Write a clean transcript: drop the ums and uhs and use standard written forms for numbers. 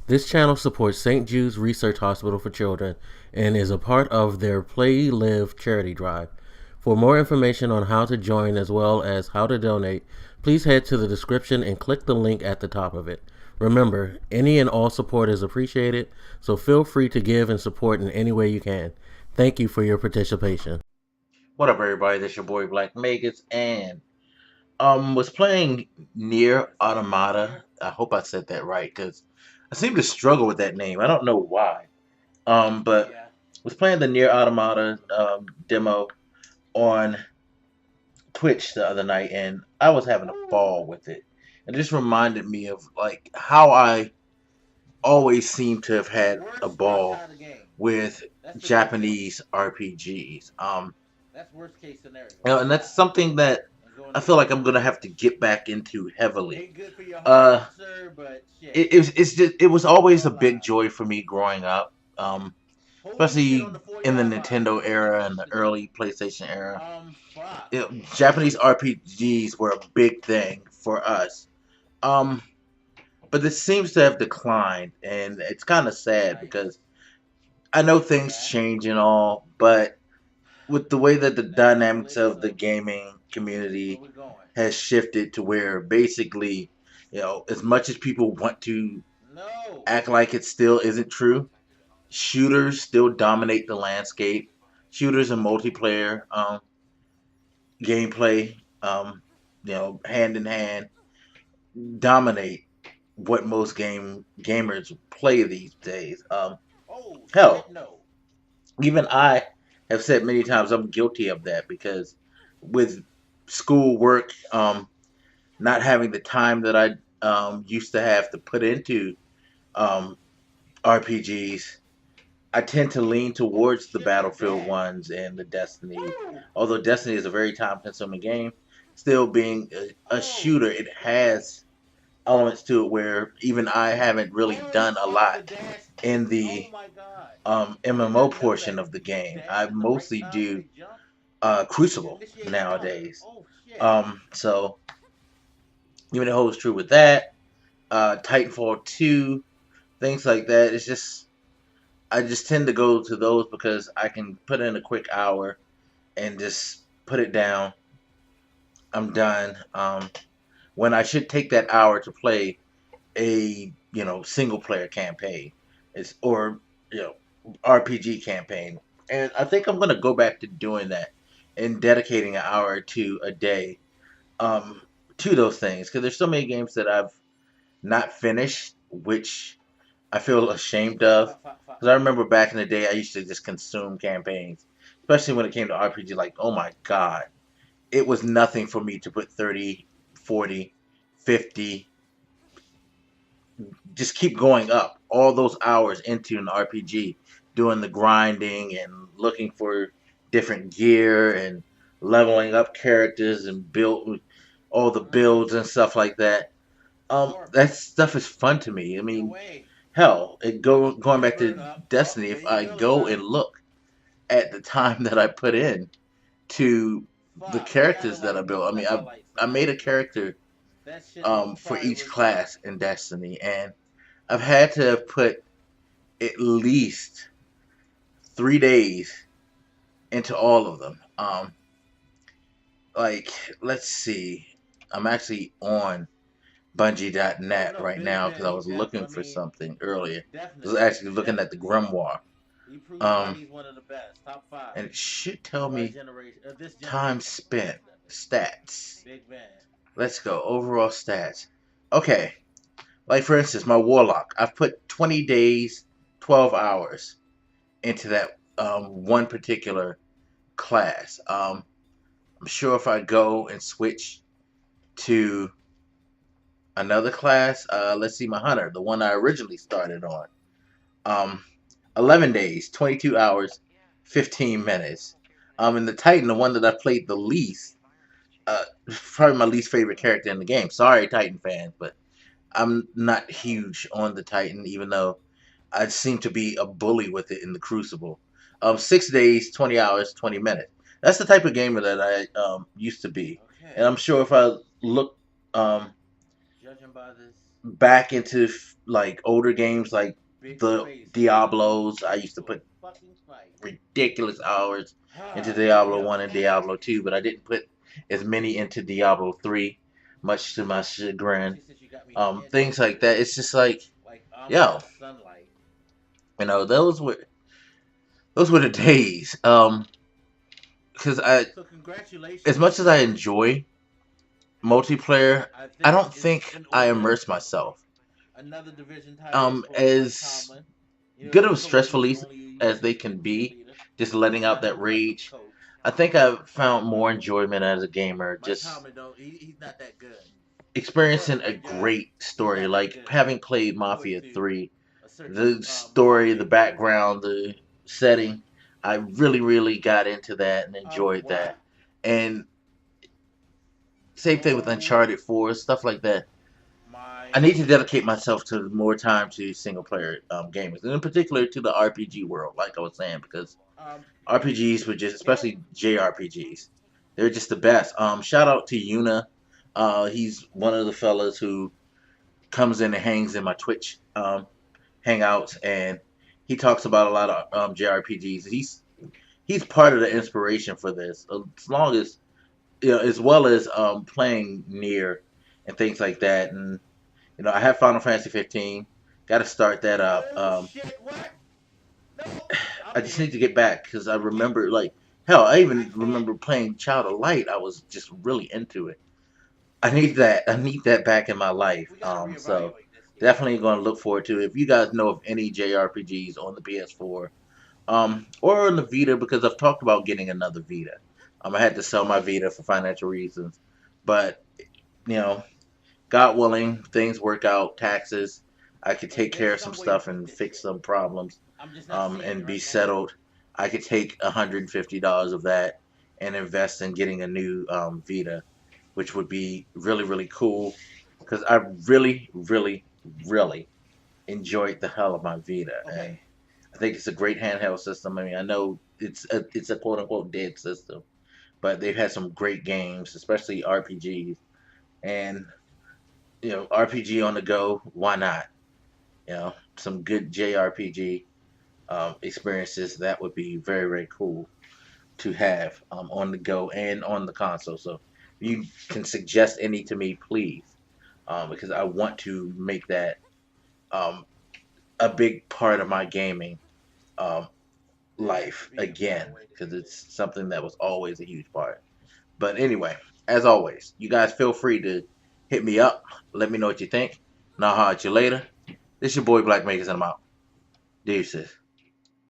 This channel supports St. Jude's Research Hospital for Children and is a part of their Play Live charity drive. For more information on how to join as well as how to donate, please head to the description and click the link at the top of it. Remember, any and all support is appreciated, so feel free to give and support in any way you can. Thank you for your participation. What up, everybody? This your boy Black Magus, and was playing Near Automata. I hope I said that right because I seem to struggle with that name. I don't know why. But was playing the Near Automata demo on Twitch the other night, and I was having a ball with it. It just reminded me of like how I always seem to have had a ball with Japanese RPGs. And that's something that I feel like I'm gonna have to get back into heavily. It was always a big joy for me growing up, especially in the Nintendo era and the early PlayStation era. Japanese RPGs were a big thing for us. Um, but this seems to have declined, and it's kind of sad because I know things change and all, but with the way that the dynamics of the gaming community has shifted to where basically, as much as people want to act like it still isn't true, shooters still dominate the landscape. Shooters and multiplayer gameplay, hand in hand, dominate what most gamers play these days. Hell, even I have said many times I'm guilty of that because with school work, not having the time that I used to have to put into um, RPGs, I tend to lean towards the Battlefield ones and the Destiny. Although Destiny is a very time-consuming game, still being a shooter, it has elements to it where even I haven't really done a lot in the MMO portion of the game. I mostly do Crucible nowadays. So even it holds true with that. Titanfall 2, things like that. It's just I just tend to go to those because I can put in a quick hour and just put it down. I'm done. When I should take that hour to play a single player campaign, or RPG campaign, and I think I'm gonna go back to doing that and dedicating an hour or two a day to those things because there's so many games that I've not finished, which I feel ashamed of. Because I remember back in the day, I used to just consume campaigns, especially when it came to RPG. Like, oh my god, it was nothing for me to put 30, 40, 50, just keep going up all those hours into an RPG, doing the grinding and looking for different gear and leveling up characters and build all the builds and stuff like that. That stuff is fun to me. I mean, hell, going back to Destiny, if I go and look at the time that I put in to the characters that I built, I mean, I made a character for each class in Destiny, and I've had to have put at least 3 days into all of them. Like, let's see, I'm actually on Bungie.net right now because I was looking for something earlier. I was actually looking at the Grimoire. And it should tell me time spent, stats. Let's go, overall stats. Okay, like for instance, my Warlock. I've put 20 days, 12 hours into that one particular class. I'm sure if I go and switch to another class, let's see, my Hunter, the one I originally started on. Um, 11 days, 22 hours, 15 minutes. And the Titan, the one that I played the least, probably my least favorite character in the game. Sorry, Titan fans, but I'm not huge on the Titan, even though I seem to be a bully with it in the Crucible. 6 days, 20 hours, 20 minutes. That's the type of gamer that I used to be. And I'm sure if I look back into like older games like the Diablos. I used to put ridiculous hours into Diablo 1 and Diablo 2, but I didn't put as many into Diablo 3, much to my chagrin. Things like that. It's just like, yo, those were the days. Because as much as I enjoy multiplayer, I don't think I immerse myself. As good of a stress release as they can be, just letting out that rage. I think I've found more enjoyment as a gamer just experiencing a great story, like having played Mafia 3. The story, the background, the setting, I really, really got into that and enjoyed that. And same thing with Uncharted 4, stuff like that. I need to dedicate myself to more time to single player gamers, and in particular to the RPG world, like I was saying, because RPGs were just, especially JRPGs, they're just the best. Shout out to Yuna. He's one of the fellas who comes in and hangs in my Twitch hangouts, and he talks about a lot of JRPGs. He's part of the inspiration for this, as long as as well as playing near and things like that. And I have Final Fantasy 15. Got to start that up. I just need to get back because I remember, like, hell, I even remember playing Child of Light. I was just really into it. I need that. I need that back in my life. So definitely going to look forward to it. If you guys know of any JRPGs on the PS4, or on the Vita, because I've talked about getting another Vita. I had to sell my Vita for financial reasons, but you know, God willing, things work out, taxes. I could take care of some stuff and fix some problems, and be settled. I could take $150 of that and invest in getting a new Vita, which would be really, really cool because I really, really, really enjoyed the hell of my Vita. And I think it's a great handheld system. I mean, I know it's a quote unquote dead system, but they've had some great games, especially RPGs. And RPG on the go, why not? Some good JRPG experiences, that would be very, very cool to have on the go and on the console. So you can suggest any to me, please, because I want to make that um, a big part of my gaming um, life again, because it's something that was always a huge part. But anyway, as always, you guys feel free to hit me up. Let me know what you think. And I'll holler at you later. This your boy Blak Magus, and I'm out. Deuces.